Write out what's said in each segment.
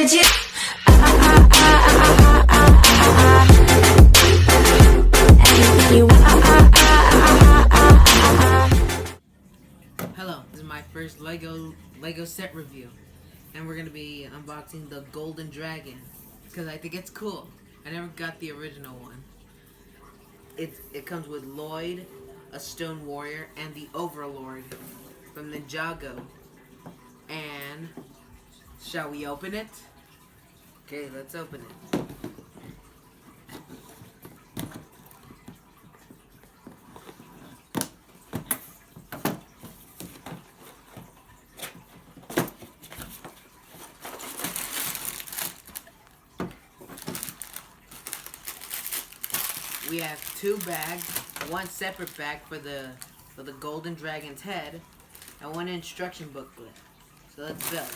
with you. Anything you want. Hello, this is my first Lego set review, and we're gonna be unboxing the Golden Dragon because I think it's cool. I never got the original one. It comes with Lloyd, a Stone Warrior, and the Overlord from Ninjago. And shall we open it? Okay, let's open it. We have two bags, one separate bag for the Golden Dragon's head, and one instruction booklet. So let's build.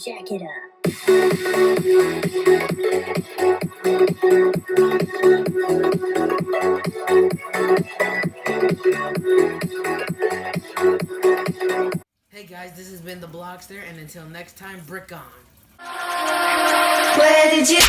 Jack it up. Hey guys. guys, this has been the Blogster, and until next time, brick on. Where did you?